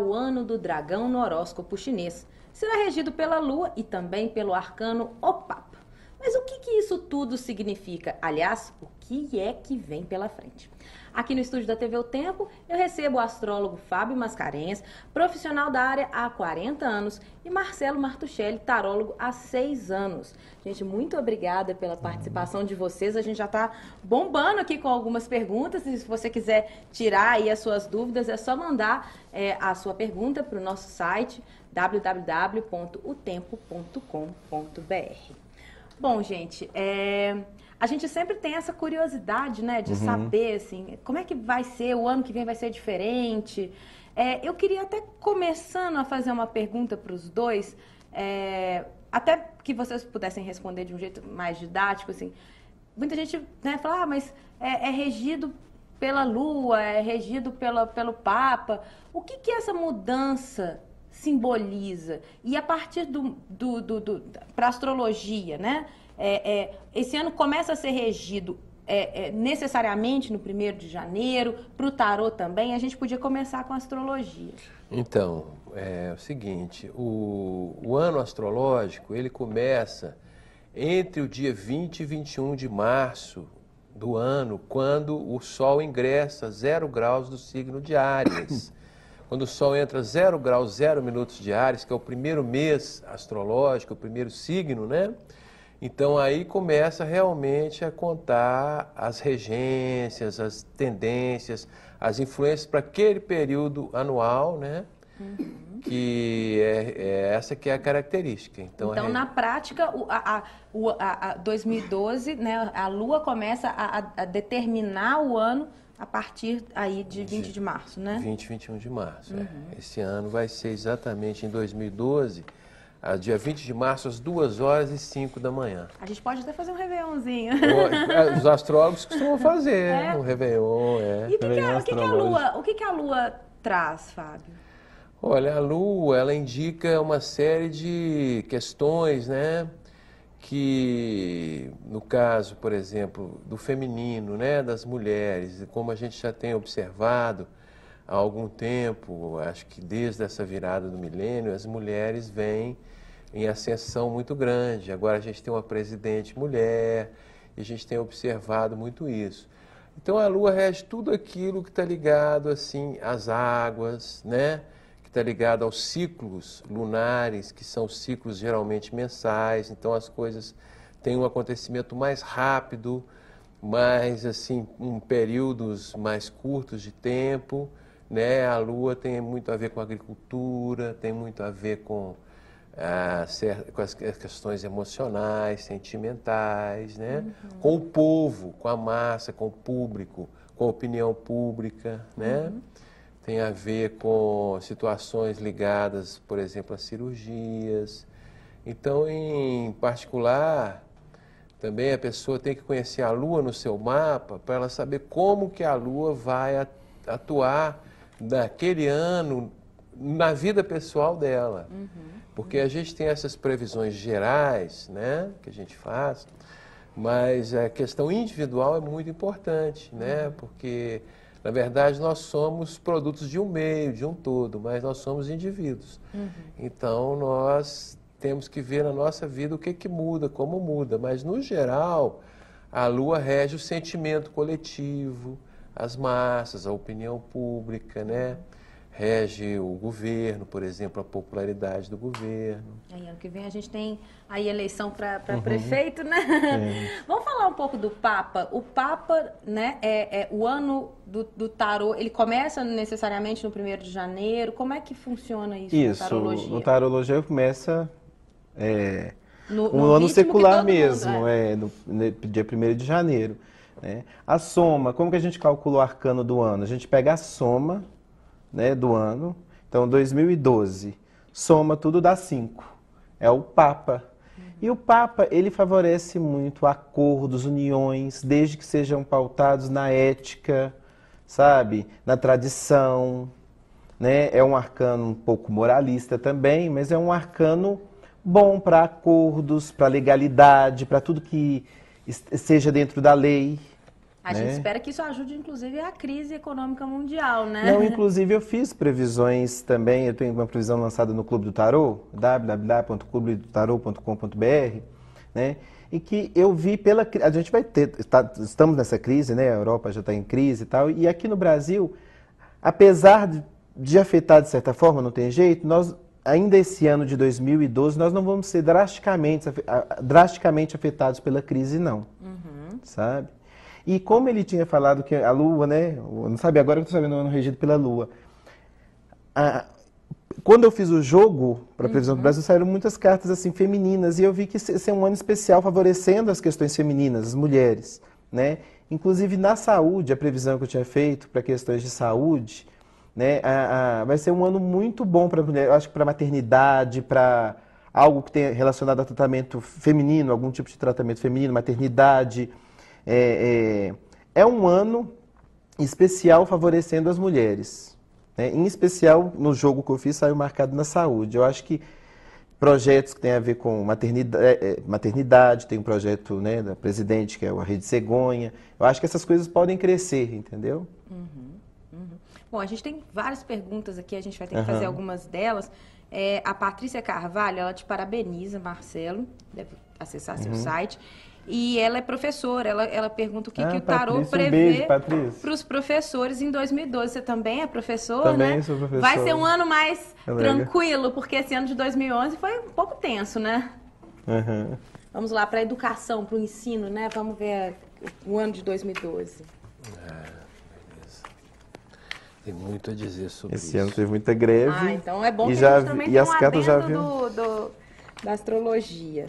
o ano do dragão no horóscopo chinês. Será regido pela Lua e também pelo arcano O Papa. Mas o que isso tudo significa? Aliás, o que é que vem pela frente? Aqui no estúdio da TV O Tempo, eu recebo o astrólogo Fábio Mascarenhas, profissional da área há 40 anos, e Marcelo Martuchelli, tarólogo há 6 anos. Gente, muito obrigada pela participação de vocês. A gente já está bombando aqui com algumas perguntas, e se você quiser tirar aí as suas dúvidas, é só mandar a sua pergunta para o nosso site www.otempo.com.br. Bom, gente, a gente sempre tem essa curiosidade, né, de saber, assim, como é que vai ser, o ano que vem vai ser diferente. Eu queria até começando a fazer uma pergunta para os dois, até que vocês pudessem responder de um jeito mais didático, assim. Muita gente, né, fala, mas é regido pela Lua, é regido pelo Papa. O que essa mudança simboliza? E a partir para a astrologia, né? Esse ano começa a ser regido necessariamente no 1º de janeiro, para o tarô também. A gente podia começar com a astrologia. Então, é o seguinte, o ano astrológico, ele começa entre o dia 20 e 21 de março do ano, quando o Sol ingressa a 0 graus do signo de Áries. Quando o Sol entra 0 graus, 0 minutos de Áries, que é o primeiro mês astrológico, o primeiro signo, né? Então aí começa realmente a contar as regências, as tendências, as influências para aquele período anual, né? Que essa que é a característica. Então na prática, 2012, né, a Lua começa a determinar o ano a partir aí de 20 de março, né? 20 e 21 de março. Esse ano vai ser exatamente em 2012, dia 20 de março, às 2h05 da manhã. A gente pode até fazer um réveillonzinho. Os astrólogos costumam fazer um réveillon. E o que a Lua traz, Fábio? Olha, a Lua, ela indica uma série de questões, né? Que, no caso, por exemplo, do feminino, né, das mulheres, como a gente já tem observado há algum tempo, acho que desde essa virada do milênio, as mulheres vêm em ascensão muito grande. Agora a gente tem uma presidente mulher e a gente tem observado muito isso. Então a Lua rege tudo aquilo que está ligado assim às águas, né? Está ligado aos ciclos lunares, que são ciclos geralmente mensais, então as coisas têm um acontecimento mais rápido, mais assim, períodos mais curtos de tempo, né? A Lua tem muito a ver com a agricultura, tem muito a ver com as questões emocionais, sentimentais, né? Com o povo, com a massa, com o público, com a opinião pública, né? Tem a ver com situações ligadas, por exemplo, a cirurgias. Então, em particular, também a pessoa tem que conhecer a Lua no seu mapa para ela saber como que a Lua vai atuar naquele ano na vida pessoal dela. Porque a gente tem essas previsões gerais, né, que a gente faz, mas a questão individual é muito importante, né, porque na verdade, nós somos produtos de um meio, de um todo, mas nós somos indivíduos. Então, nós temos que ver na nossa vida o que muda, como muda. Mas, no geral, a Lua rege o sentimento coletivo, as massas, a opinião pública, né? Rege o governo, por exemplo, a popularidade do governo. Aí, ano que vem a gente tem aí eleição para prefeito, né? Vamos falar um pouco do Papa. O Papa, né, o ano do tarô, ele começa necessariamente no 1º de janeiro. Como é que funciona isso na tarologia? No tarologia começa no ano secular mesmo, mundo, no dia 1º de janeiro. Né? A soma, como que a gente calcula o arcano do ano? A gente pega a soma, né, do ano. Então, 2012, soma tudo dá 5. É o Papa. E o Papa, ele favorece muito acordos, uniões, desde que sejam pautados na ética, sabe? Na tradição, né? É um arcano um pouco moralista também, mas é um arcano bom para acordos, para legalidade, para tudo que seja dentro da lei, A gente espera que isso ajude, inclusive, a crise econômica mundial, né? Não, inclusive eu fiz previsões também, eu tenho uma previsão lançada no Clube do Tarô, www.clubedotarô.com.br, né? E que eu vi a gente vai ter, estamos nessa crise, né? A Europa já está em crise e tal, e aqui no Brasil, apesar de afetar de certa forma, não tem jeito, nós ainda esse ano de 2012 nós não vamos ser drasticamente afetados pela crise, não, sabe? E como ele tinha falado que a Lua, né? Não sabe, agora eu estou sabendo o ano regido pela Lua. Quando eu fiz o jogo para a previsão do Brasil, saíram muitas cartas assim femininas e eu vi que esse é um ano especial favorecendo as questões femininas, as mulheres, né? Inclusive na saúde, a previsão que eu tinha feito para questões de saúde, né? Vai ser um ano muito bom para a mulher. Eu acho que para maternidade, para algo que tenha relacionado a tratamento feminino, algum tipo de tratamento feminino, maternidade. É um ano especial favorecendo as mulheres, né? Em especial, no jogo que eu fiz, saiu marcado na saúde. Eu acho que projetos que têm a ver com maternidade, tem um projeto, né, da presidente, que é a Rede Cegonha. Eu acho que essas coisas podem crescer, entendeu? Bom, a gente tem várias perguntas aqui, a gente vai ter que fazer algumas delas. A Patrícia Carvalho, ela te parabeniza, Marcelo, deve acessar seu site. E ela é professora, ela pergunta o que o tarô prevê para os professores em 2012. Você também é professor, também né? Sou professor. Vai ser um ano mais tranquilo, porque esse ano de 2011 foi um pouco tenso, né? Vamos lá, para a educação, para o ensino, né? Vamos ver o ano de 2012. Beleza. Tem muito a dizer sobre isso. Esse ano teve muita greve. Então é bom que a gente também tenha um adendo da astrologia.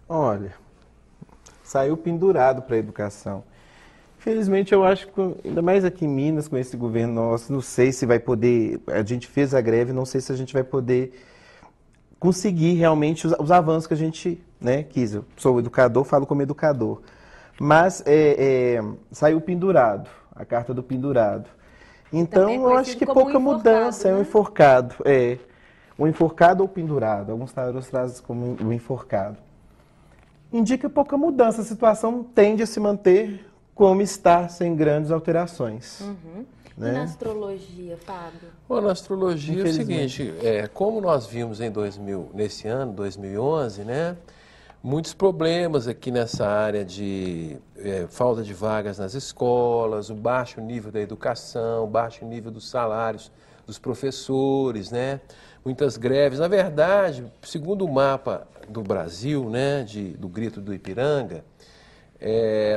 Olha, saiu pendurado para a educação. Infelizmente, eu acho que, ainda mais aqui em Minas, com esse governo nosso, não sei se vai poder, a gente fez a greve, não sei se a gente vai poder conseguir realmente os avanços que a gente, né, quis. Eu sou educador, falo como educador. Mas saiu pendurado, a carta do pendurado. Então, eu acho que pouca mudança, né? É um enforcado. Um enforcado ou pendurado. Alguns tarôs trazem como um enforcado. Indica pouca mudança, a situação tende a se manter como está, sem grandes alterações. Né? E na astrologia, Fábio? Bom, na astrologia é o seguinte, como nós vimos nesse ano, 2011, né, muitos problemas aqui nessa área de falta de vagas nas escolas, o baixo nível da educação, o baixo nível dos salários dos professores, né, muitas greves. Na verdade, segundo o mapa do Brasil, né, do Grito do Ipiranga,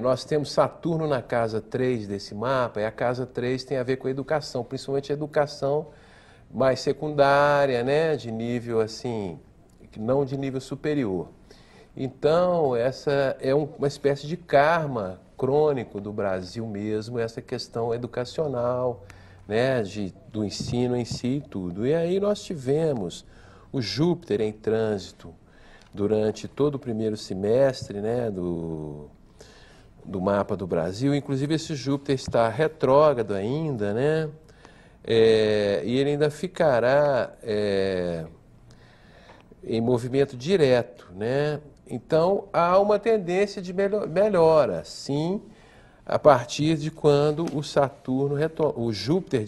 nós temos Saturno na casa 3 desse mapa, e a casa 3 tem a ver com a educação, principalmente a educação mais secundária, né, de nível assim, não de nível superior. Então, essa é uma espécie de karma crônico do Brasil mesmo, essa questão educacional, né, do ensino em si e tudo. E aí nós tivemos o Júpiter em trânsito durante todo o primeiro semestre, né, do mapa do Brasil. Inclusive esse Júpiter está retrógrado ainda, né, e ele ainda ficará em movimento direto, né. Então há uma tendência de melhora, sim, a partir de quando o Júpiter,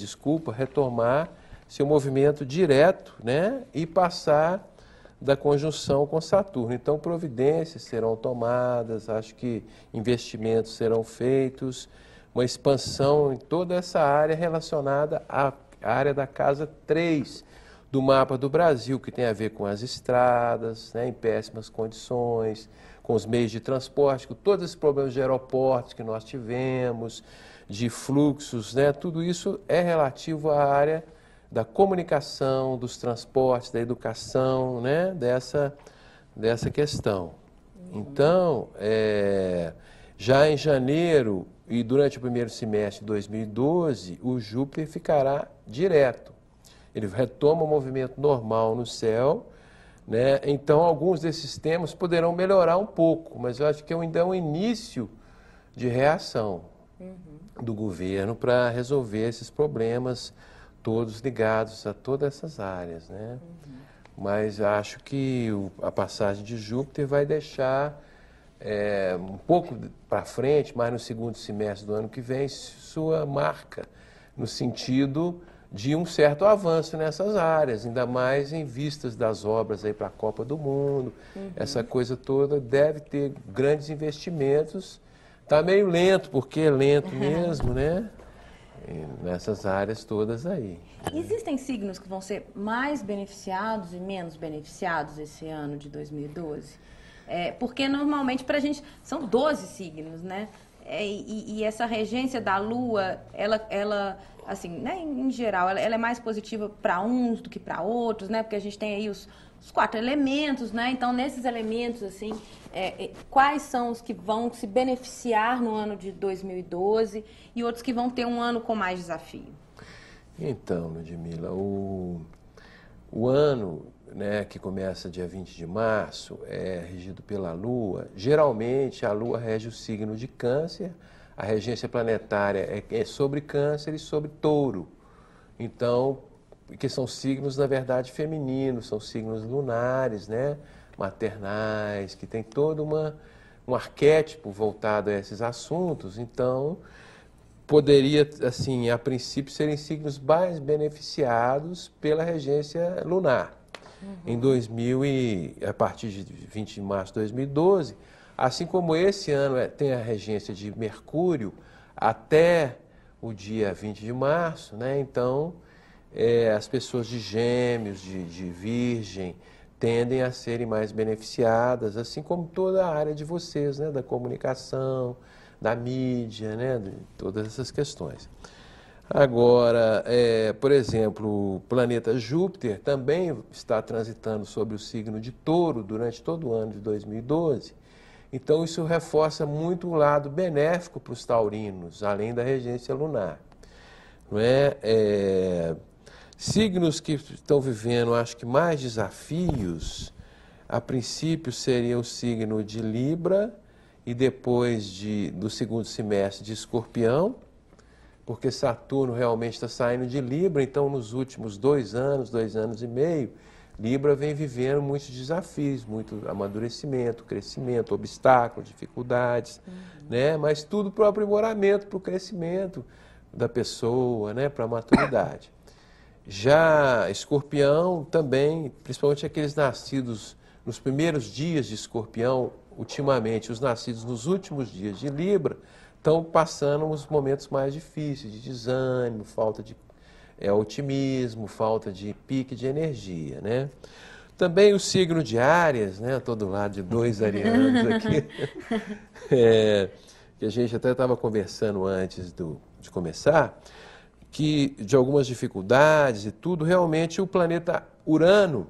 retomar seu movimento direto, né, e passar da conjunção com Saturno. Então, providências serão tomadas, acho que investimentos serão feitos, uma expansão em toda essa área relacionada à área da casa 3 do mapa do Brasil, que tem a ver com as estradas, né, em péssimas condições, com os meios de transporte, com todos esses problemas de aeroportos que nós tivemos, de fluxos, né, tudo isso é relativo à área da comunicação, dos transportes, da educação, né, dessa questão. Então, já em janeiro e durante o primeiro semestre de 2012, o Júpiter ficará direto. Ele retoma o movimento normal no céu, né? Então, alguns desses temas poderão melhorar um pouco, mas eu acho que ainda é um início de reação do governo para resolver esses problemas todos ligados a todas essas áreas, né? Mas acho que a passagem de Júpiter vai deixar um pouco para frente, mais no segundo semestre do ano que vem, sua marca, no sentido de um certo avanço nessas áreas, ainda mais em vistas das obras aí para a Copa do Mundo. Essa coisa toda deve ter grandes investimentos. Está meio lento, porque é lento mesmo, né? Nessas áreas todas aí. Existem signos que vão ser mais beneficiados e menos beneficiados esse ano de 2012? Porque normalmente para a gente são 12 signos, né? E essa regência da Lua, ela assim, né, em geral, ela é mais positiva para uns do que para outros, né? Porque a gente tem aí os 4 elementos, né? Então, nesses elementos, assim, quais são os que vão se beneficiar no ano de 2012 e outros que vão ter um ano com mais desafio? Então, Ludmila, o ano, né, que começa dia 20 de março é regido pela Lua. Geralmente, a Lua rege o signo de Câncer. A regência planetária é sobre Câncer e sobre Touro. Então, que são signos, na verdade, femininos, são signos lunares, né? Maternais, que tem todo um arquétipo voltado a esses assuntos. Então, poderia, assim, a princípio, serem signos mais beneficiados pela regência lunar. Em 2000 a partir de 20 de março de 2012, assim como esse ano tem a regência de Mercúrio até o dia 20 de março, né? Então, as pessoas de Gêmeos, de Virgem, tendem a serem mais beneficiadas, assim como toda a área de vocês, né? Da comunicação, da mídia, né? De todas essas questões. Agora, por exemplo, o planeta Júpiter também está transitando sobre o signo de Touro durante todo o ano de 2012. Então, isso reforça muito o lado benéfico para os taurinos, além da regência lunar. Não é? Signos que estão vivendo, acho que mais desafios, a princípio seria o signo de Libra e depois do segundo semestre de Escorpião, porque Saturno realmente está saindo de Libra, então nos últimos 2 anos e meio, Libra vem vivendo muitos desafios, muito amadurecimento, crescimento, obstáculos, dificuldades, né? Mas tudo para o aprimoramento, para o crescimento da pessoa, né? Para a maturidade. Já Escorpião também, principalmente aqueles nascidos nos primeiros dias de Escorpião, ultimamente os nascidos nos últimos dias de Libra, estão passando os momentos mais difíceis, de desânimo, falta de otimismo, falta de pique de energia, né? Também o signo de Áries, né? Estou do lado de 2 arianos aqui, que a gente até estava conversando antes de começar, que de algumas dificuldades e tudo, realmente o planeta Urano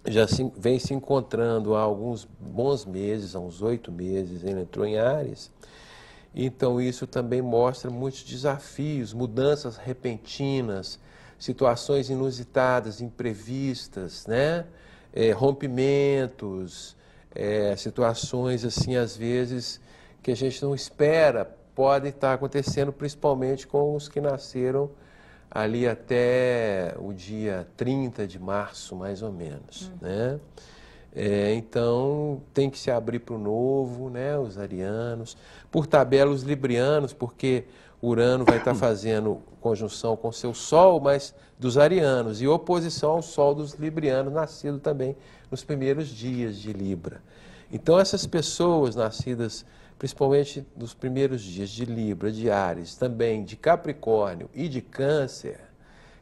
já vem se encontrando há alguns bons meses, há uns 8 meses, ele entrou em Áries. Então, isso também mostra muitos desafios, mudanças repentinas, situações inusitadas, imprevistas, né? Rompimentos, situações, assim, às vezes, que a gente não espera, podem estar acontecendo, principalmente com os que nasceram ali até o dia 30 de março, mais ou menos, né? Então, tem que se abrir para o novo, né, os arianos. Por tabela, os librianos, porque Urano vai estar fazendo conjunção com seu Sol, mas dos arianos, e oposição ao Sol dos librianos, nascido também nos primeiros dias de Libra. Então, essas pessoas nascidas, principalmente nos primeiros dias de Libra, de Áries, também de Capricórnio e de Câncer,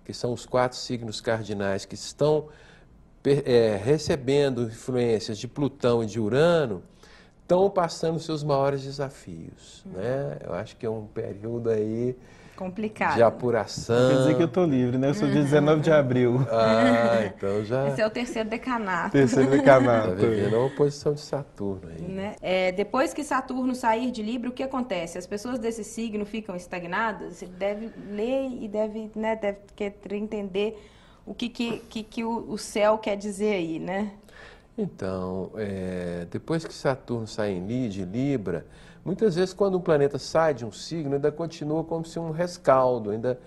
que são os 4 signos cardinais que estão recebendo influências de Plutão e de Urano, estão passando seus maiores desafios, né? Eu acho que é um período aí complicado de apuração. Quer dizer que eu estou livre, né? Eu sou dia 19 de abril. Então já... Esse é o terceiro decanato. Terceiro decanato. Está vivendo a oposição de Saturno aí. Né? Depois que Saturno sair de Libra, o que acontece? As pessoas desse signo ficam estagnadas? Você deve ler e deve querer entender o que o céu quer dizer aí, né? Então, depois que Saturno sai de Libra, muitas vezes quando um planeta sai de um signo, ainda continua como se um rescaldo, ainda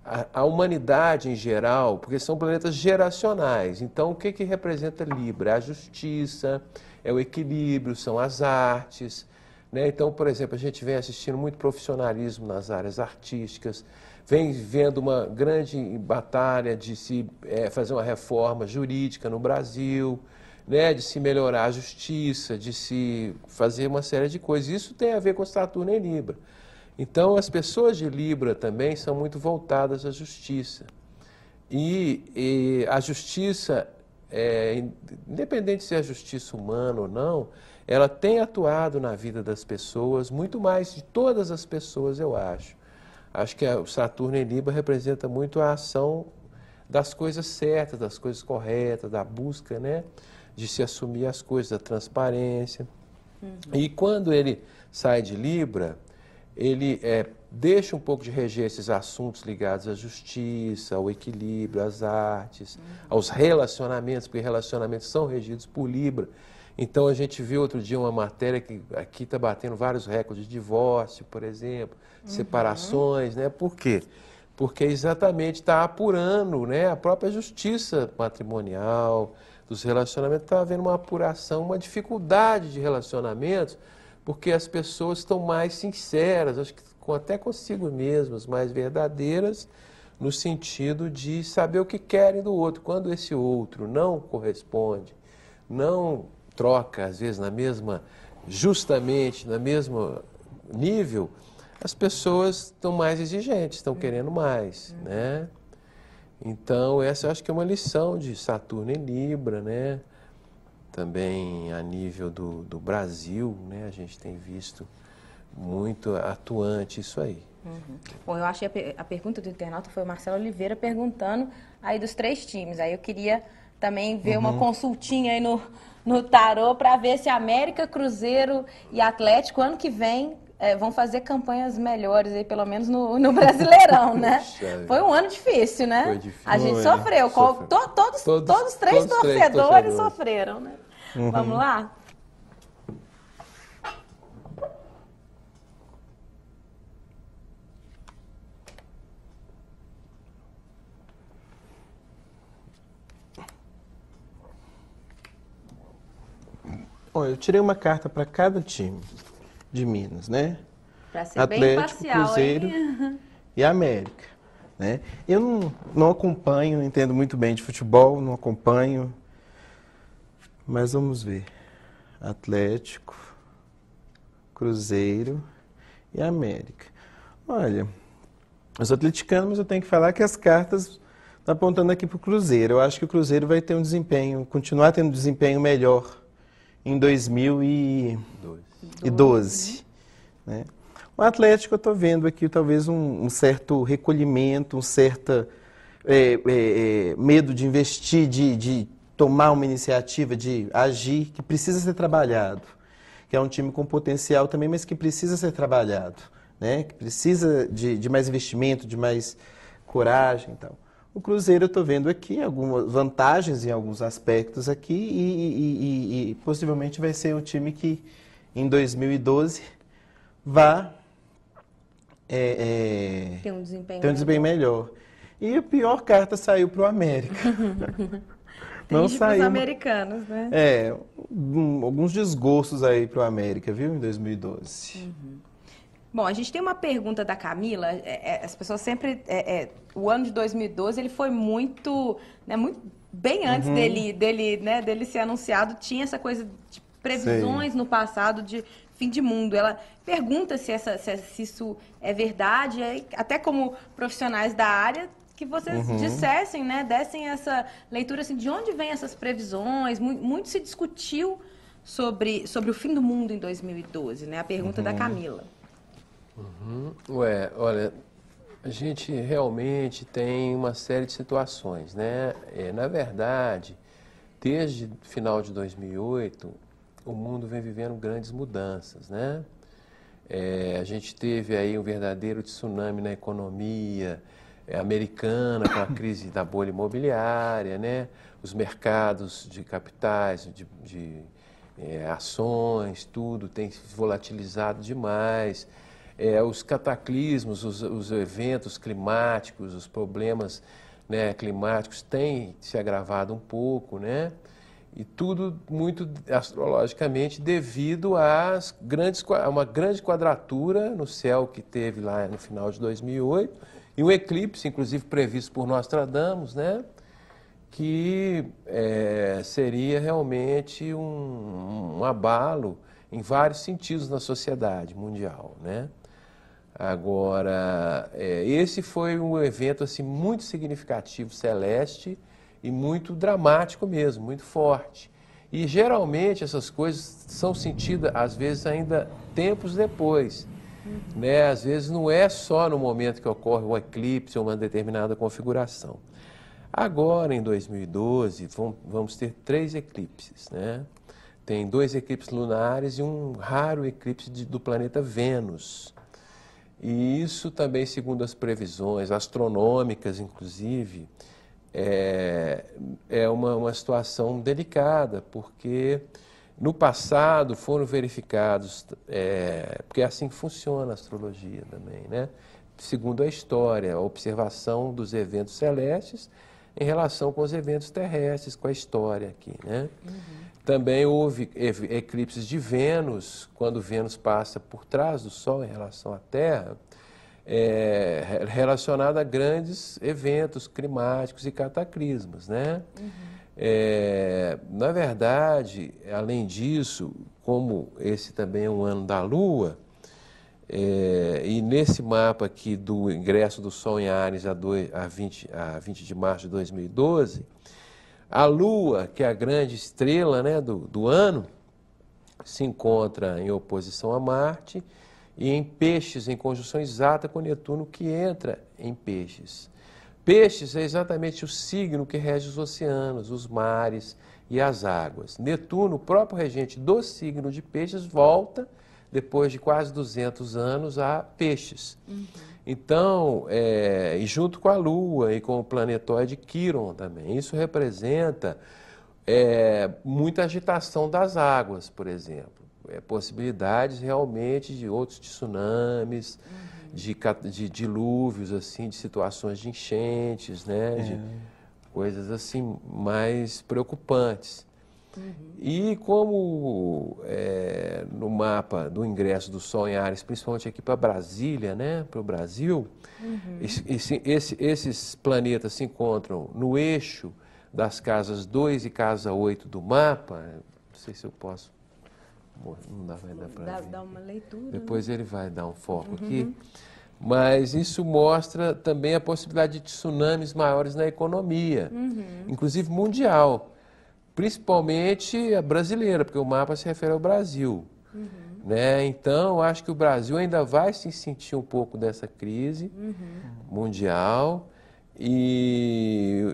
a humanidade em geral, porque são planetas geracionais. Então, o que representa Libra? É a justiça, é o equilíbrio, são as artes, né? Então, por exemplo, a gente vem assistindo muito profissionalismo nas áreas artísticas, vem vendo uma grande batalha de se fazer uma reforma jurídica no Brasil, né? De se melhorar a justiça, de se fazer uma série de coisas. Isso tem a ver com Saturno em Libra. Então, as pessoas de Libra também são muito voltadas à justiça. E a justiça, independente se é justiça humana ou não, ela tem atuado na vida das pessoas, muito mais de todas as pessoas, eu acho. Acho que o Saturno em Libra representa muito a ação das coisas certas, das coisas corretas, da busca, né, de se assumir as coisas, da transparência. E quando ele sai de Libra, ele deixa um pouco de reger esses assuntos ligados à justiça, ao equilíbrio, às artes, aos relacionamentos, porque relacionamentos são regidos por Libra. Então, a gente viu outro dia uma matéria que aqui está batendo vários recordes de divórcio, por exemplo, separações, né? Por quê? Porque exatamente está apurando, né, a própria justiça matrimonial, dos relacionamentos, está havendo uma apuração, uma dificuldade de relacionamentos, porque as pessoas estão mais sinceras, acho que até consigo mesmas, mais verdadeiras, no sentido de saber o que querem do outro. Quando esse outro não corresponde, não troca, às vezes, justamente no mesmo nível, as pessoas estão mais exigentes, estão querendo mais, né? Então, essa eu acho que é uma lição de Saturno em Libra, né? Também a nível do Brasil, né, a gente tem visto muito atuante isso aí. Bom, eu achei a pergunta do internauta foi o Marcelo Oliveira perguntando aí dos 3 times. Aí eu queria também ver uma consultinha aí no tarô para ver se América, Cruzeiro e Atlético ano que vem vão fazer campanhas melhores aí, pelo menos no Brasileirão, né? Puxa, foi um ano difícil, né? Foi difícil. A gente sofreu. Todos os três torcedores sofreram, né? Vamos lá? Bom, eu tirei uma carta para cada time de Minas, né? Para ser Atlético, bem imparcial, Cruzeiro e América, né? Eu não acompanho, não entendo muito bem de futebol, não acompanho, mas vamos ver. Atlético, Cruzeiro e América. Olha, eu sou atleticano, mas eu tenho que falar que as cartas estão apontando aqui para o Cruzeiro. Eu acho que o Cruzeiro vai ter um desempenho, continuar tendo um desempenho melhor em 2012. Né? O Atlético, eu estou vendo aqui talvez um certo recolhimento, um certo medo de investir, de tomar uma iniciativa, de agir, que precisa ser trabalhado. Que é um time com potencial também, mas que precisa ser trabalhado. Né? Que precisa de mais investimento, de mais coragem e tal. O Cruzeiro eu estou vendo aqui algumas vantagens em alguns aspectos aqui e possivelmente vai ser um time que em 2012 vá ter um desempenho melhor. E a pior carta saiu para o América. Não saiu para os americanos, né? Alguns desgostos aí para o América, viu, em 2012. Bom, a gente tem uma pergunta da Camila. As pessoas sempre... o ano de 2012, ele foi muito... Né, muito bem antes dele ser anunciado, tinha essa coisa de previsões no passado de fim de mundo. Ela pergunta se isso é verdade, até como profissionais da área, que vocês dissessem, né, dessem essa leitura assim, de onde vêm essas previsões. Muito se discutiu sobre o fim do mundo em 2012, né? A pergunta da Camila. Olha, a gente realmente tem uma série de situações, né? Na verdade, desde o final de 2008, o mundo vem vivendo grandes mudanças, né? A gente teve aí um verdadeiro tsunami na economia americana, com a crise da bolha imobiliária, né? Os mercados de capitais, de ações, tudo tem se volatilizado demais. os cataclismos, os eventos climáticos, os problemas, né, climáticos têm se agravado um pouco, né? E tudo muito astrologicamente devido a uma grande quadratura no céu que teve lá no final de 2008 e um eclipse, inclusive previsto por Nostradamus, né? Que seria realmente um abalo em vários sentidos na sociedade mundial, né? Agora, esse foi um evento assim, muito significativo celeste e muito dramático mesmo, muito forte. E geralmente essas coisas são sentidas, às vezes, ainda tempos depois. Né? Às vezes não é só no momento que ocorre um eclipse ou uma determinada configuração. Agora, em 2012, vamos ter 3 eclipses, né? Tem 2 eclipses lunares e um raro eclipse do planeta Vênus. E isso também, segundo as previsões astronômicas, inclusive, é uma situação delicada, porque no passado foram verificados, porque é assim que funciona a astrologia também, né? Segundo a história, a observação dos eventos celestes em relação com os eventos terrestres, com a história aqui, né? Também houve eclipses de Vênus, quando Vênus passa por trás do Sol em relação à Terra, relacionado a grandes eventos climáticos e cataclismos, né? Na verdade, além disso, como esse também é um ano da Lua, e nesse mapa aqui do ingresso do Sol em Áries a 20 de março de 2012, a Lua, que é a grande estrela, né, do ano, se encontra em oposição a Marte e em Peixes, em conjunção exata com Netuno, que entra em Peixes. Peixes é exatamente o signo que rege os oceanos, os mares e as águas. Netuno, o próprio regente do signo de Peixes, volta, depois de quase 200 anos, a Peixes. Então, e junto com a Lua e com o planetoide Quiron também, isso representa muita agitação das águas, por exemplo. Possibilidades realmente de outros tsunamis, de dilúvios, assim, de situações de enchentes, né? De coisas assim mais preocupantes. E como no mapa do ingresso do Sol em Áries, principalmente aqui para Brasília, né, para o Brasil, esses planetas se encontram no eixo das casas 2 e casa 8 do mapa. Não sei se eu posso... Não vai dar para ver. Dá uma leitura. Depois ele vai dar um foco aqui. Mas isso mostra também a possibilidade de tsunamis maiores na economia, inclusive mundial. Principalmente a brasileira, porque o mapa se refere ao Brasil. Né? Então, acho que o Brasil ainda vai se sentir um pouco dessa crise mundial e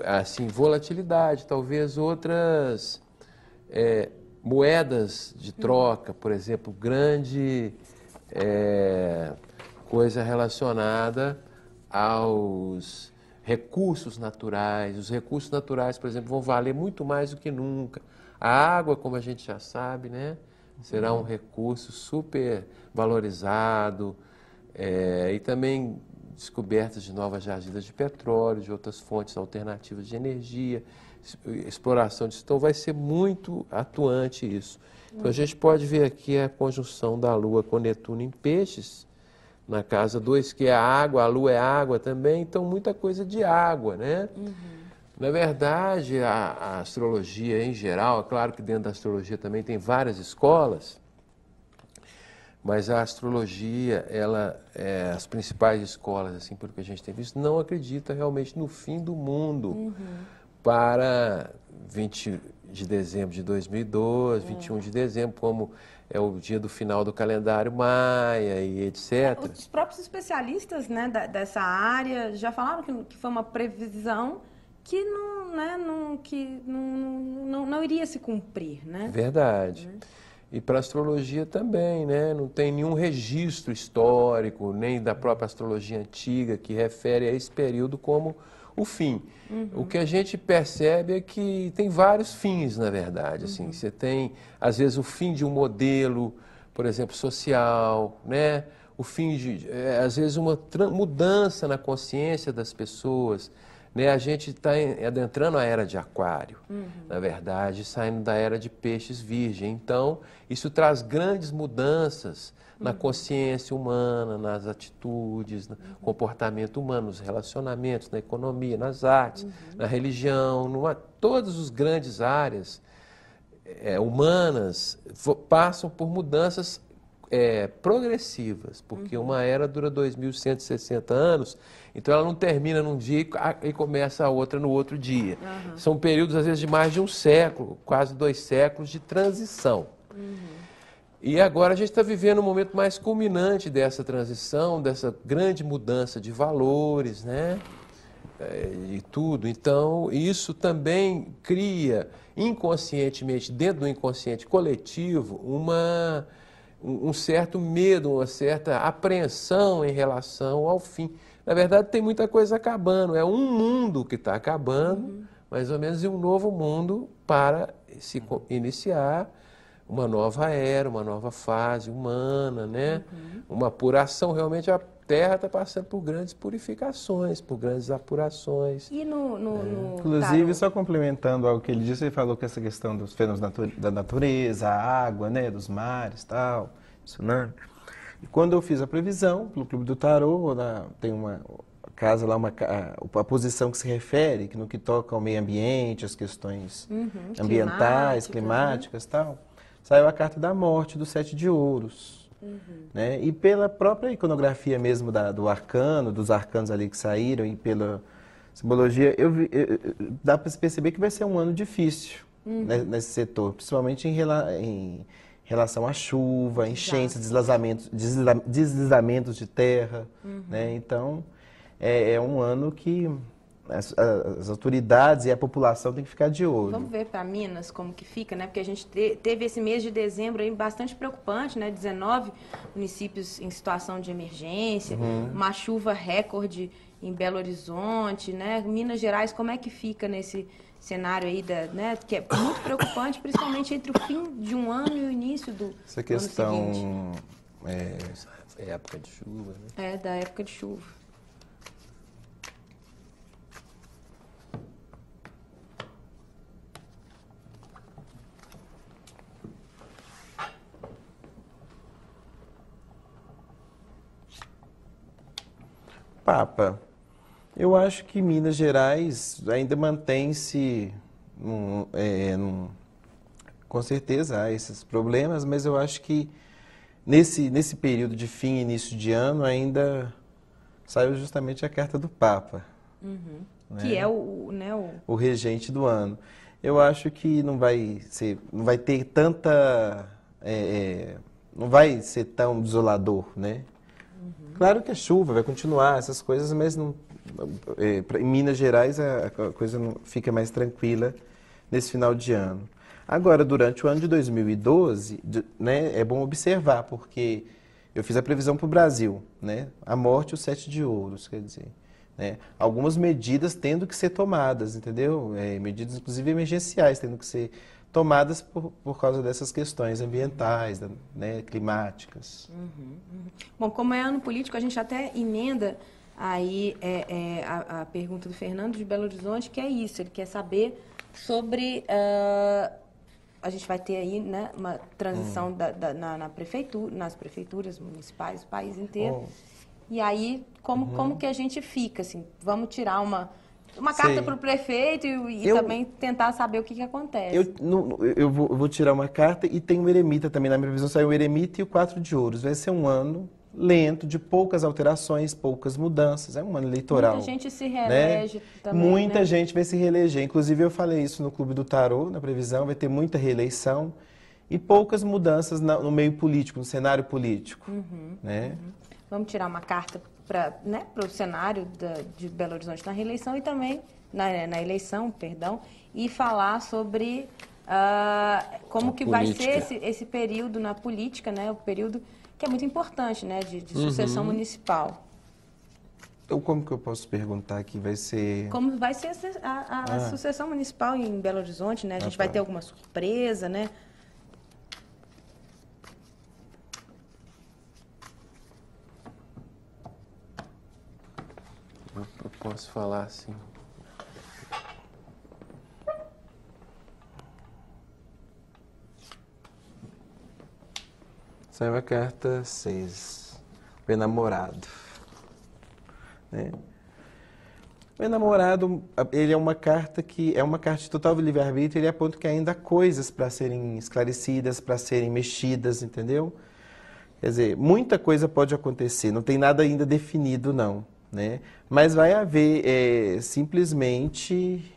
assim, volatilidade. Talvez outras moedas de troca, por exemplo, grande coisa relacionada aos recursos naturais. Os recursos naturais, por exemplo, vão valer muito mais do que nunca. A água, como a gente já sabe, né, será um recurso super valorizado, e também descobertas de novas jazidas de petróleo, de outras fontes alternativas de energia, exploração disso. Então vai ser muito atuante isso. Então a gente pode ver aqui a conjunção da Lua com Netuno em Peixes, na casa 2, que é a água, a Lua é água também, então muita coisa de água, né? Na verdade, a astrologia em geral, é claro que dentro da astrologia também tem várias escolas, mas a astrologia, as principais escolas, assim, pelo que a gente tem visto, não acredita realmente no fim do mundo para 20 de dezembro de 2012, 21 de dezembro, como é o dia do final do calendário maia e etc. Os próprios especialistas, né, dessa área já falaram que foi uma previsão que não iria se cumprir, né? Verdade. E para a astrologia também, né? Não tem nenhum registro histórico, nem da própria astrologia antiga, que refere a esse período como o fim. O que a gente percebe é que tem vários fins, na verdade. Assim, você tem, às vezes, o fim de um modelo, por exemplo, social, né? O fim de, às vezes, uma mudança na consciência das pessoas, né? A gente está adentrando a era de aquário, na verdade, saindo da era de peixes virgem. Então, isso traz grandes mudanças na consciência humana, nas atitudes, no comportamento humano, nos relacionamentos, na economia, nas artes, na religião, todas as grandes áreas humanas passam por mudanças progressivas, porque uma era dura 2.160 anos, então ela não termina num dia e começa a outra no outro dia. São períodos, às vezes, de mais de um século, quase 2 séculos de transição. E agora a gente está vivendo um momento mais culminante dessa transição, dessa grande mudança de valores, né? E tudo. Então, isso também cria inconscientemente, dentro do inconsciente coletivo, um certo medo, uma certa apreensão em relação ao fim. Na verdade, tem muita coisa acabando. É um mundo que está acabando, mais ou menos, e um novo mundo para se iniciar uma nova era, uma nova fase humana, né? Uma apuração. Realmente a Terra está passando por grandes purificações, por grandes apurações. E no Inclusive, tarô? só complementando algo que ele disse, ele falou que essa questão dos fenômenos da natureza, a água, né, dos mares, tal, tsunami. E quando eu fiz a previsão pelo Clube do Tarô, tem uma casa lá, a posição que se refere, que no que toca ao meio ambiente, as questões ambientais, climáticas, tal, saiu a carta da morte do 7 de ouros. Né? E pela própria iconografia mesmo do arcano, dos arcanos ali que saíram, e pela simbologia, dá para se perceber que vai ser um ano difícil nesse setor, principalmente em relação à chuva, enchentes, deslizamentos de terra. Né? Então, é um ano que as autoridades e a população têm que ficar de olho. Vamos ver para Minas como que fica, né? Porque a gente teve esse mês de dezembro aí bastante preocupante, né? 19 municípios em situação de emergência, uma chuva recorde em Belo Horizonte, né? Minas Gerais, como é que fica nesse cenário aí, né? Que é muito preocupante, principalmente entre o fim de um ano e o início do Essa questão ano seguinte. É época de chuva, né? É, da época de chuva. Papa, eu acho que Minas Gerais ainda mantém-se, com certeza há esses problemas, mas eu acho que nesse período de fim e início de ano ainda saiu justamente a carta do Papa. Né? Que é o regente do ano. Eu acho que não vai ter tanta, não vai ser tão desolador, né? Claro que a chuva vai continuar, essas coisas, mas em Minas Gerais a coisa fica mais tranquila nesse final de ano. Agora, durante o ano de 2012, né, é bom observar, porque eu fiz a previsão para o Brasil, né? A morte e o 7 de ouros, quer dizer. Né? Algumas medidas tendo que ser tomadas, entendeu? Medidas, inclusive, emergenciais, tendo que ser tomadas por causa dessas questões ambientais, né, climáticas. Bom, como é ano político, a gente até emenda aí a pergunta do Fernando de Belo Horizonte, que é isso, ele quer saber sobre... a gente vai ter aí, né, uma transição nas prefeituras municipais do país inteiro. E aí, como que a gente fica, assim? Vamos tirar uma carta para o prefeito e também tentar saber o que acontece. Eu vou tirar uma carta e tem um eremita também. Na minha previsão saiu o eremita e o 4 de ouros. Vai ser um ano lento, de poucas alterações, poucas mudanças. É um ano eleitoral. Muita gente se reelege, né? Também. Muita gente vai se reeleger. Inclusive, eu falei isso no Clube do Tarô, na previsão. Vai ter muita reeleição e poucas mudanças no meio político, no cenário político. Né? Vamos tirar uma carta para o cenário de Belo Horizonte na reeleição e também na eleição, perdão, e falar sobre como que vai ser esse período na política, né? O período que é muito importante, né? De sucessão municipal. Então, como que eu posso perguntar que vai ser... Como vai ser a sucessão municipal em Belo Horizonte, né? A gente vai ter alguma surpresa, né? posso falar assim. Saiu a carta 6, o enamorado. Né? O enamorado, ele é uma carta de total livre-arbítrio, ele aponta que ainda há coisas para serem esclarecidas, para serem mexidas, entendeu? Quer dizer, muita coisa pode acontecer, não tem nada ainda definido, não. Né? Mas vai haver simplesmente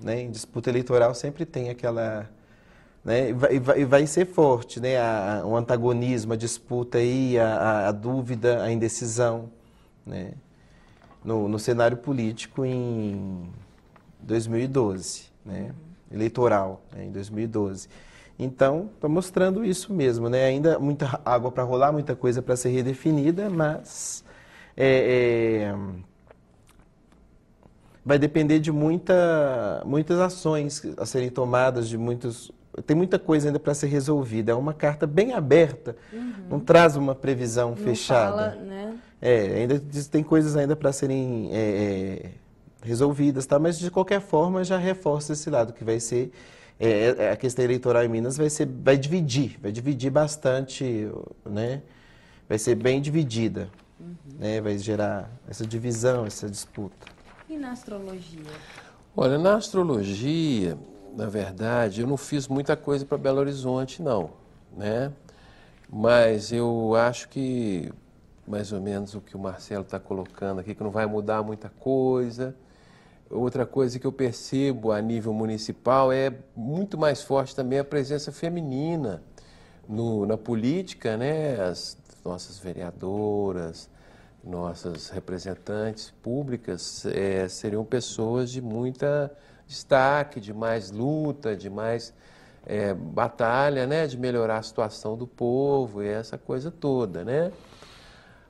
né, em disputa eleitoral sempre tem aquela... Né, vai ser forte, né, o antagonismo, a disputa aí, a dúvida, a indecisão, né, no cenário político em 2012, né, eleitoral, né, em 2012. Então, está mostrando isso mesmo, né, ainda muita água para rolar, muita coisa para ser redefinida, mas vai depender de muitas ações a serem tomadas, tem muita coisa ainda para ser resolvida. É uma carta bem aberta, não traz uma previsão fechada. Fala, né? Ainda tem coisas ainda para serem resolvidas, tá? Mas de qualquer forma já reforça esse lado, que vai ser a questão eleitoral em Minas vai dividir bastante, né? Vai ser bem dividida, né? Vai gerar essa divisão, essa disputa. E na astrologia? Olha, na astrologia, na verdade, eu não fiz muita coisa para Belo Horizonte, não, né? Mas eu acho que, mais ou menos o que o Marcelo está colocando aqui, que não vai mudar muita coisa. Outra coisa que eu percebo a nível municipal é muito mais forte também a presença feminina na política, né? As nossas vereadoras, nossas representantes públicas seriam pessoas de muita destaque, de mais luta, de mais batalha, né, de melhorar a situação do povo e essa coisa toda, né?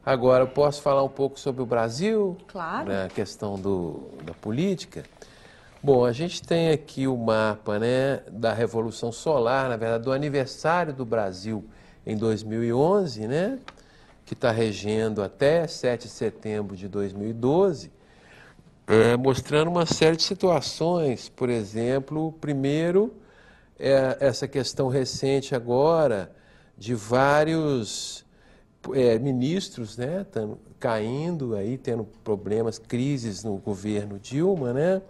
Agora, eu posso falar um pouco sobre o Brasil? Claro. Na questão da política? Bom, a gente tem aqui o mapa, né, da Revolução Solar, na verdade, do aniversário do Brasil em 2011, né, que está regendo até 7 de setembro de 2012, mostrando uma série de situações. Por exemplo, primeiro, essa questão recente agora de vários ministros, né, caindo aí, tendo problemas, crises no governo Dilma, né,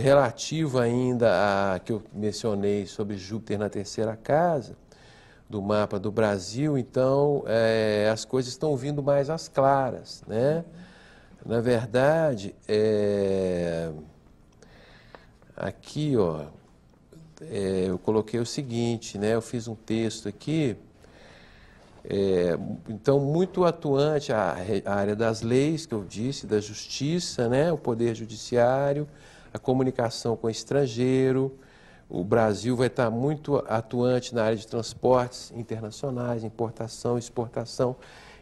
relativo ainda a que eu mencionei sobre Júpiter na terceira casa do mapa do Brasil. Então, as coisas estão vindo mais às claras, né? Na verdade, aqui, ó, eu coloquei o seguinte, né? Eu fiz um texto aqui, então, muito atuante a área das leis, que eu disse, da justiça, né? O poder judiciário, a comunicação com o estrangeiro. O Brasil vai estar muito atuante na área de transportes internacionais, importação e exportação,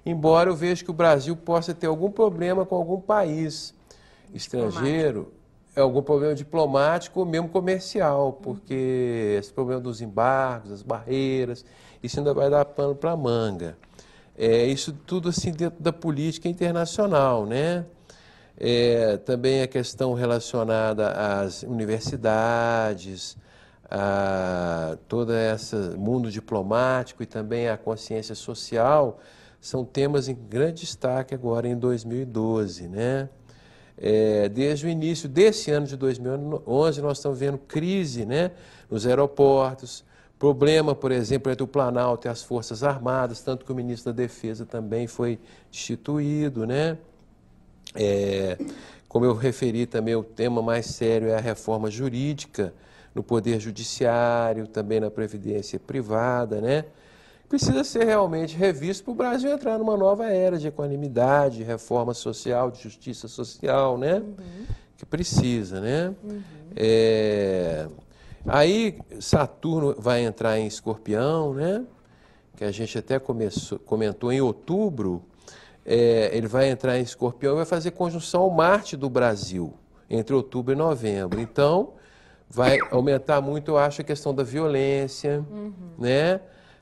embora eu veja que o Brasil possa ter algum problema com algum país estrangeiro, algum problema diplomático ou mesmo comercial, porque esse problema dos embargos, das barreiras, isso ainda vai dar pano para manga. Isso tudo assim dentro da política internacional, né? Também a questão relacionada às universidades, a todo esse mundo diplomático e também a consciência social, são temas em grande destaque agora em 2012, né? Desde o início desse ano de 2011, nós estamos vendo crise, né, nos aeroportos, problema, por exemplo, entre o Planalto e as Forças Armadas, tanto que o ministro da Defesa também foi destituído, né? Como eu referi também, o tema mais sério é a reforma jurídica no Poder Judiciário, também na Previdência Privada, né? Precisa ser realmente revisto para o Brasil entrar numa nova era de equanimidade, de reforma social, de justiça social, né? Que precisa, né? Aí Saturno vai entrar em Escorpião, né? Que a gente até comentou em outubro. Ele vai entrar em Escorpião e vai fazer conjunção ao Marte do Brasil, entre outubro e novembro. Então, vai aumentar muito, eu acho, a questão da violência, né?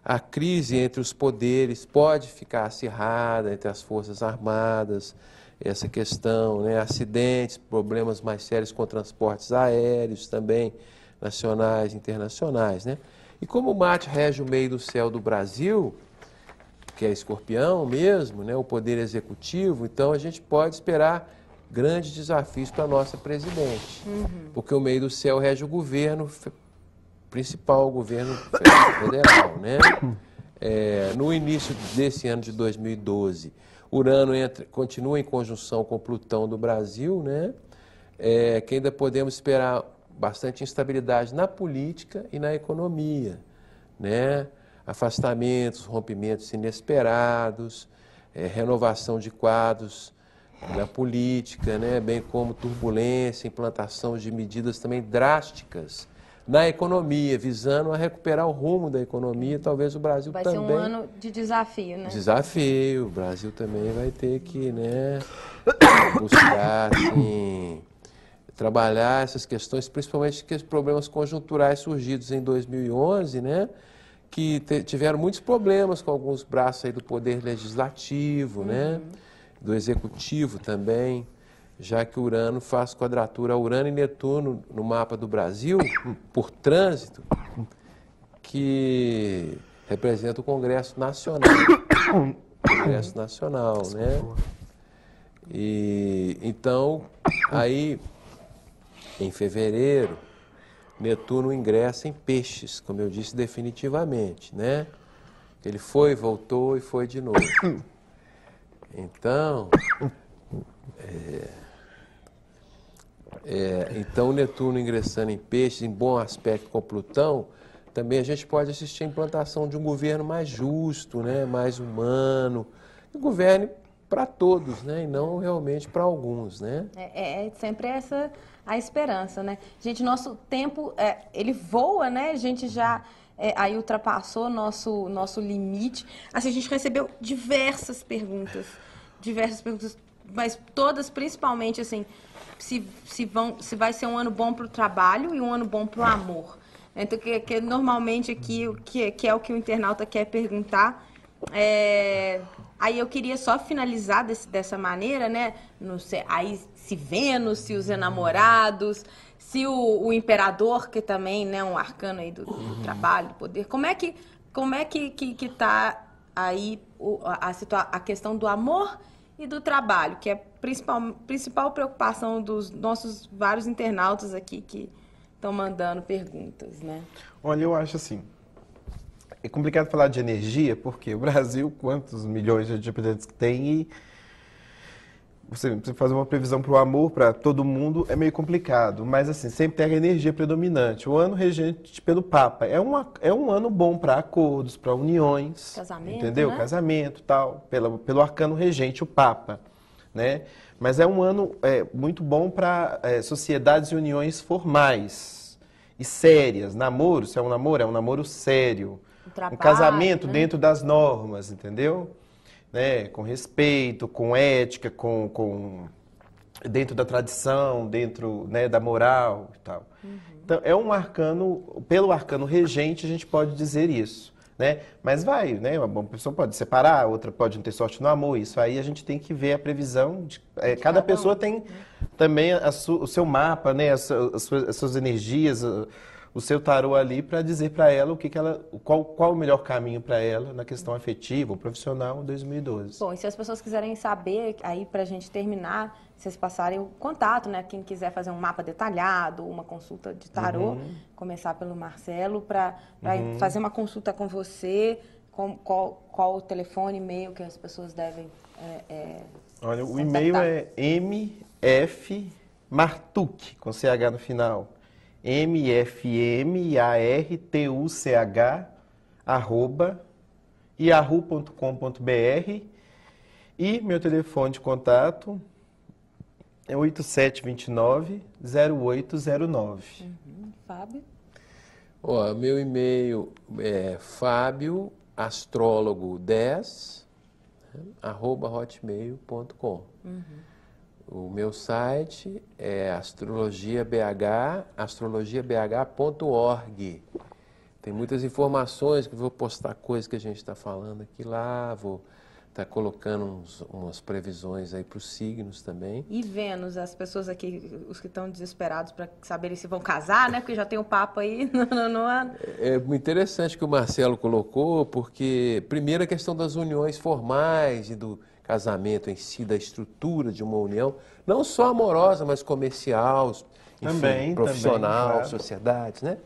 A crise entre os poderes pode ficar acirrada entre as Forças Armadas, essa questão, né, acidentes, problemas mais sérios com transportes aéreos também, nacionais e internacionais, né? E como Marte rege o meio do céu do Brasil, que é Escorpião mesmo, né, o poder executivo, então a gente pode esperar grandes desafios para a nossa presidente, porque o meio do céu rege o governo principal, o governo federal, né? No início desse ano de 2012, Urano continua em conjunção com Plutão do Brasil, né? Que ainda podemos esperar bastante instabilidade na política e na economia, né? Afastamentos, rompimentos inesperados, renovação de quadros na política, né? Bem como turbulência, implantação de medidas também drásticas na economia, visando a recuperar o rumo da economia. Talvez o Brasil Vai também... ser um ano de desafio, né? Desafio. O Brasil também vai ter que, né, buscar, assim, trabalhar essas questões, principalmente que os problemas conjunturais surgidos em 2011, né, que tiveram muitos problemas com alguns braços aí do Poder Legislativo, né, do Executivo também, já que Urano faz quadratura a Urano e Netuno no mapa do Brasil, por trânsito, que representa o Congresso Nacional. Congresso Nacional, né? E então, aí, em fevereiro, Netuno ingressa em Peixes, como eu disse, definitivamente, né? Ele foi, voltou e foi de novo. Então, então Netuno ingressando em Peixes, em bom aspecto com Plutão, também a gente pode assistir a implantação de um governo mais justo, né? Mais humano, que governe para todos, né? E não realmente para alguns, né? Sempre essa a esperança, né? Gente, nosso tempo, ele voa, né? A gente já aí ultrapassou nosso limite. Assim, a gente recebeu diversas perguntas, mas todas principalmente assim, se vai ser um ano bom para o trabalho e um ano bom para o amor. Então, que normalmente aqui, que é o que o internauta quer perguntar. Aí eu queria só finalizar dessa maneira, né? Aí se Vênus, se os enamorados, se o imperador, que também, né, um arcano aí do trabalho, do poder. Como é que tá aí a questão do amor e do trabalho, que é a principal preocupação dos nossos vários internautas aqui que estão mandando perguntas, né? Olha, eu acho assim, é complicado falar de energia, porque o Brasil, quantos milhões de habitantes que tem, e você fazer uma previsão para o amor, para todo mundo, é meio complicado. Mas, assim, sempre tem a energia predominante. O ano regente pelo Papa é um ano bom para acordos, para uniões. Casamento, entendeu? né? Casamento, tal, pelo arcano regente, o Papa, né? Mas é um ano muito bom para sociedades e uniões formais e sérias. Namoro, se é um namoro sério. Trabalho, Um casamento né? dentro das normas, entendeu? Né? Com respeito, com ética, dentro da tradição, dentro, né, da moral e tal. Então, é um arcano, pelo arcano regente, a gente pode dizer isso, né? Mas vai, né? Uma pessoa pode separar, a outra pode não ter sorte no amor. Isso aí a gente tem que ver a previsão. Cada pessoa tem também o seu mapa, né? As suas energias, o seu tarô ali para dizer para ela qual o melhor caminho para ela na questão afetiva ou profissional em 2012. Bom, e se as pessoas quiserem saber, aí para a gente terminar, vocês passarem o contato, né? Quem quiser fazer um mapa detalhado, uma consulta de tarô, começar pelo Marcelo, para fazer uma consulta com você, qual o telefone, e-mail que as pessoas devem Olha, o contactar. e-mail é mfmartuch, com CH no final. mfmartuch@yahoo.com.br, e meu telefone de contato é 8729-0809. Fábio? Ó, meu e-mail é fabioastrólogo10@hotmail.com. O meu site é astrologiabh.org. Tem muitas informações, que vou postar coisas que a gente está falando aqui lá, vou está colocando umas previsões aí para os signos também. E Vênus, as pessoas aqui, os que estão desesperados para saberem se vão casar, né? Porque já tem um papo aí no ano. É muito interessante que o Marcelo colocou, porque primeiro a questão das uniões formais e do casamento em si, da estrutura de uma união, não só amorosa, mas comercial, enfim, Também, profissional, claro. sociedades, né?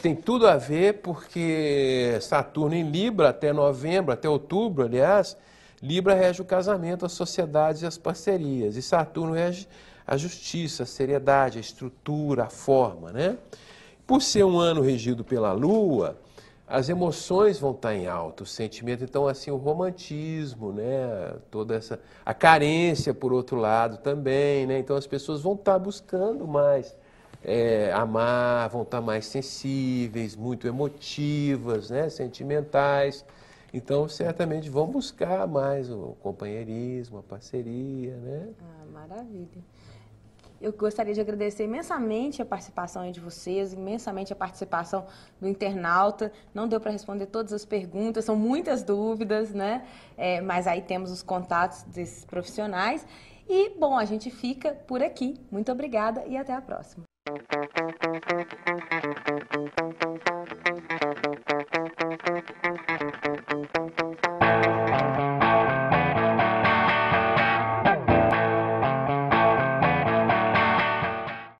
Tem tudo a ver porque Saturno em Libra até novembro, até outubro, aliás, Libra rege o casamento, as sociedades e as parcerias. E Saturno rege a justiça, a seriedade, a estrutura, a forma, né? Por ser um ano regido pela Lua, as emoções vão estar em alta, o sentimento, então assim, o romantismo, né? Toda essa, a carência por outro lado também, né? Então as pessoas vão estar buscando mais amar, vão estar mais sensíveis, muito emotivas, né? Sentimentais. Então, certamente vão buscar mais o companheirismo, a parceria, né? Ah, maravilha. Eu gostaria de agradecer imensamente a participação aí de vocês, imensamente a participação do internauta. Não deu para responder todas as perguntas, são muitas dúvidas, né? Mas aí temos os contatos desses profissionais. E, bom, a gente fica por aqui. Muito obrigada e até a próxima.